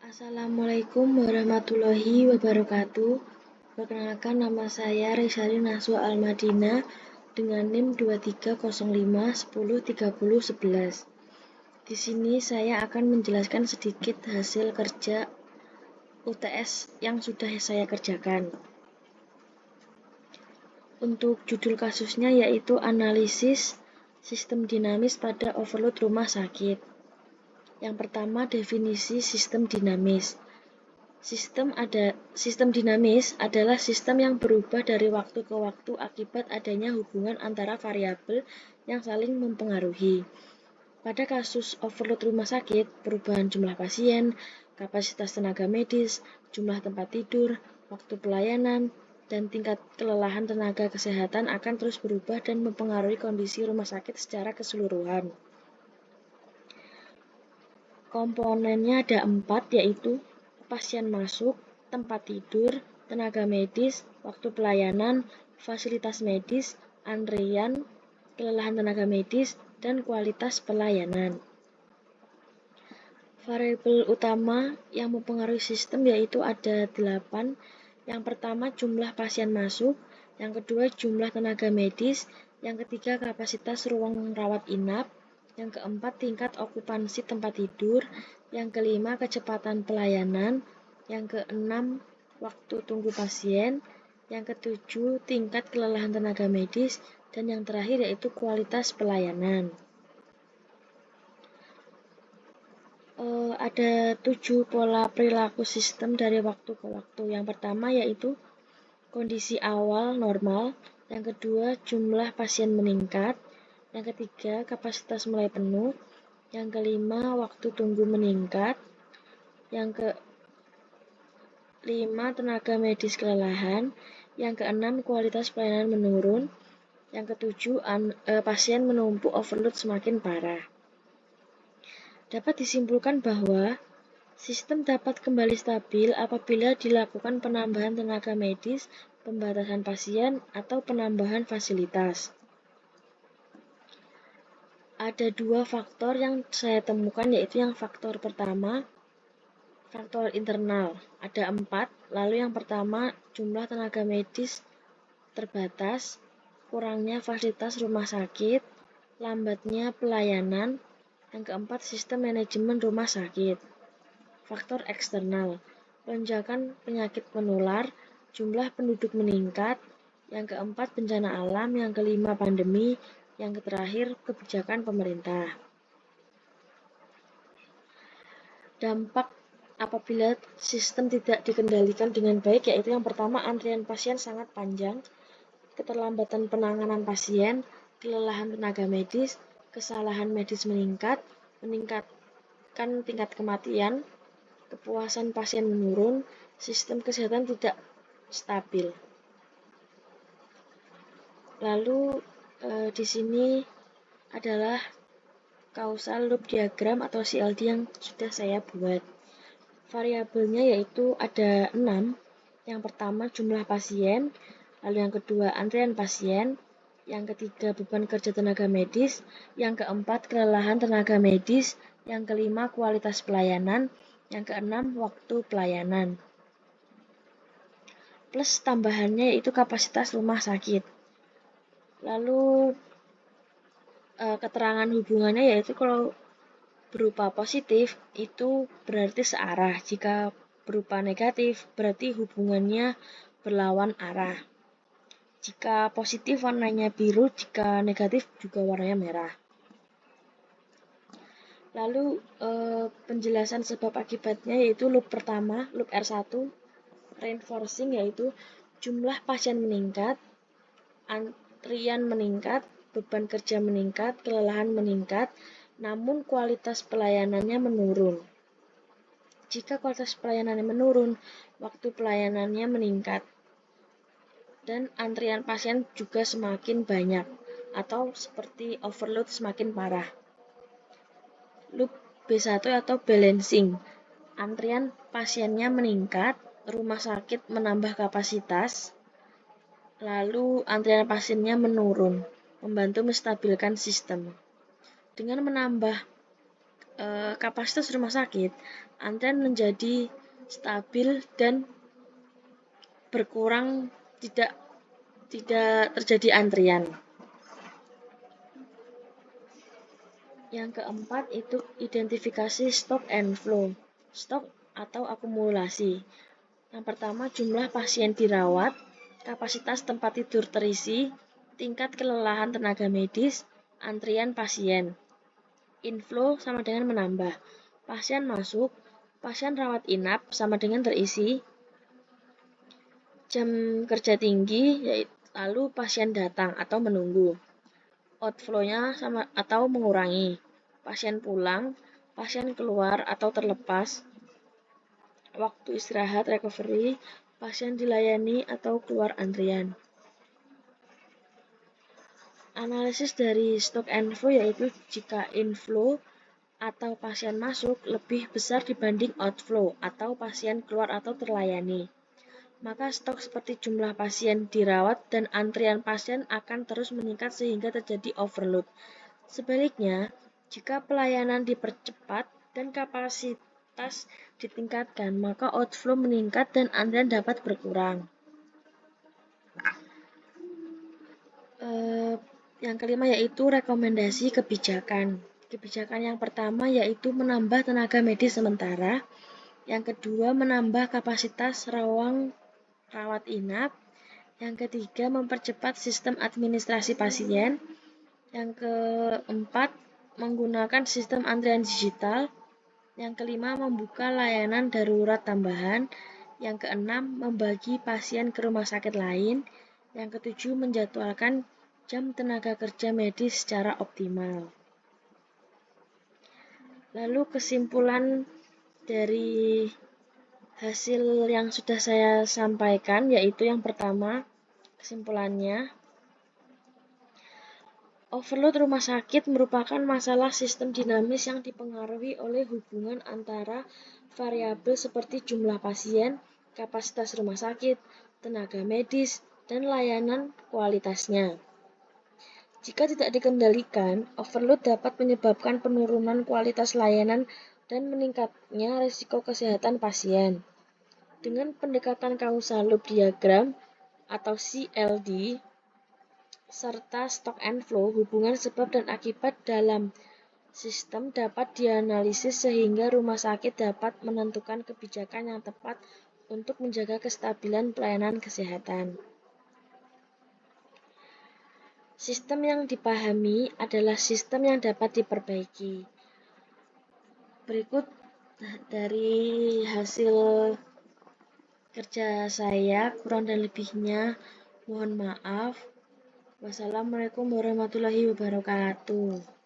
Assalamualaikum warahmatullahi wabarakatuh. Perkenalkan, nama saya Reysari Naswa Al-Madina dengan NIM 2305103011. Di sini saya akan menjelaskan sedikit hasil kerja UTS yang sudah saya kerjakan. Untuk judul kasusnya yaitu analisis sistem dinamis pada overload rumah sakit. Yang pertama, definisi sistem dinamis. Sistem dinamis adalah sistem yang berubah dari waktu ke waktu akibat adanya hubungan antara variabel yang saling mempengaruhi. Pada kasus overload rumah sakit, perubahan jumlah pasien, kapasitas tenaga medis, jumlah tempat tidur, waktu pelayanan, dan tingkat kelelahan tenaga kesehatan akan terus berubah dan mempengaruhi kondisi rumah sakit secara keseluruhan. Komponennya ada 4, yaitu pasien masuk, tempat tidur, tenaga medis, waktu pelayanan, fasilitas medis, antrian, kelelahan tenaga medis, dan kualitas pelayanan. Variabel utama yang mempengaruhi sistem yaitu ada 8. Yang pertama, jumlah pasien masuk, yang kedua, jumlah tenaga medis, yang ketiga, kapasitas ruang rawat inap, yang keempat, tingkat okupansi tempat tidur, yang kelima, kecepatan pelayanan, yang keenam, waktu tunggu pasien, yang ketujuh, tingkat kelelahan tenaga medis, dan yang terakhir yaitu kualitas pelayanan. Ada 7 pola perilaku sistem dari waktu ke waktu. Yang pertama yaitu kondisi awal normal, yang kedua jumlah pasien meningkat, yang ketiga kapasitas mulai penuh, yang kelima waktu tunggu meningkat, yang kelima tenaga medis kelelahan, yang keenam kualitas pelayanan menurun, yang ketujuh pasien menumpuk overload semakin parah. Dapat disimpulkan bahwa sistem dapat kembali stabil apabila dilakukan penambahan tenaga medis, pembatasan pasien, atau penambahan fasilitas. Ada 2 faktor yang saya temukan, yaitu yang faktor pertama, faktor internal. Ada 4, lalu yang pertama jumlah tenaga medis terbatas, kurangnya fasilitas rumah sakit, lambatnya pelayanan, yang keempat sistem manajemen rumah sakit. Faktor eksternal, lonjakan penyakit menular, jumlah penduduk meningkat, yang keempat bencana alam, yang kelima pandemi, yang terakhir kebijakan pemerintah. Dampak apabila sistem tidak dikendalikan dengan baik yaitu yang pertama, antrian pasien sangat panjang, keterlambatan penanganan pasien, kelelahan tenaga medis, kesalahan medis meningkatkan tingkat kematian, kepuasan pasien menurun, sistem kesehatan tidak stabil. Lalu di sini adalah causal loop diagram atau CLD yang sudah saya buat. Variabelnya yaitu ada 6. Yang pertama jumlah pasien, lalu yang kedua antrian pasien, yang ketiga beban kerja tenaga medis, yang keempat kelelahan tenaga medis, yang kelima kualitas pelayanan, yang keenam waktu pelayanan. Plus tambahannya yaitu kapasitas rumah sakit. Lalu keterangan hubungannya yaitu kalau berupa positif itu berarti searah, jika berupa negatif berarti hubungannya berlawan arah. Jika positif warnanya biru, jika negatif juga warnanya merah. Lalu penjelasan sebab akibatnya yaitu loop pertama, loop R1, reinforcing yaitu jumlah pasien meningkat, antrian meningkat, beban kerja meningkat, kelelahan meningkat, namun kualitas pelayanannya menurun. Jika kualitas pelayanannya menurun, waktu pelayanannya meningkat, dan antrian pasien juga semakin banyak, atau seperti overload semakin parah. Loop B1 atau balancing, antrian pasiennya meningkat, rumah sakit menambah kapasitas, lalu antrian pasiennya menurun, membantu menstabilkan sistem. Dengan menambah kapasitas rumah sakit, antrian menjadi stabil dan berkurang, tidak terjadi antrian. Yang keempat itu identifikasi stock and flow. Stok atau akumulasi. Yang pertama, jumlah pasien dirawat, kapasitas tempat tidur terisi, tingkat kelelahan tenaga medis, antrian pasien. Inflow sama dengan menambah. Pasien masuk, pasien rawat inap sama dengan terisi. Jam kerja tinggi, yaitu lalu pasien datang atau menunggu. Outflow-nya sama atau mengurangi. Pasien pulang, pasien keluar atau terlepas. Waktu istirahat recovery, pasien dilayani atau keluar antrian. Analisis dari stock and flow yaitu jika inflow atau pasien masuk lebih besar dibanding outflow atau pasien keluar atau terlayani, maka stok seperti jumlah pasien dirawat dan antrian pasien akan terus meningkat sehingga terjadi overload. Sebaliknya, jika pelayanan dipercepat dan kapasitas ditingkatkan, maka outflow meningkat dan antrian dapat berkurang. Yang kelima yaitu rekomendasi kebijakan. Kebijakan yang pertama yaitu menambah tenaga medis sementara. Yang kedua, menambah kapasitas ruang rawat inap. Yang ketiga, mempercepat sistem administrasi pasien. Yang keempat, menggunakan sistem antrian digital. Yang kelima, membuka layanan darurat tambahan. Yang keenam, membagi pasien ke rumah sakit lain. Yang ketujuh, menjadwalkan jam tenaga kerja medis secara optimal. Lalu kesimpulan dari hasil yang sudah saya sampaikan yaitu yang pertama, kesimpulannya, overload rumah sakit merupakan masalah sistem dinamis yang dipengaruhi oleh hubungan antara variabel seperti jumlah pasien, kapasitas rumah sakit, tenaga medis, dan layanan kualitasnya. Jika tidak dikendalikan, overload dapat menyebabkan penurunan kualitas layanan dan meningkatnya risiko kesehatan pasien. Dengan pendekatan causal loop diagram atau CLD, serta stock and flow, hubungan sebab dan akibat dalam sistem dapat dianalisis sehingga rumah sakit dapat menentukan kebijakan yang tepat untuk menjaga kestabilan pelayanan kesehatan. Sistem yang dipahami adalah sistem yang dapat diperbaiki. Berikut dari hasil kerja saya, kurang dan lebihnya mohon maaf. Wassalamualaikum warahmatullahi wabarakatuh.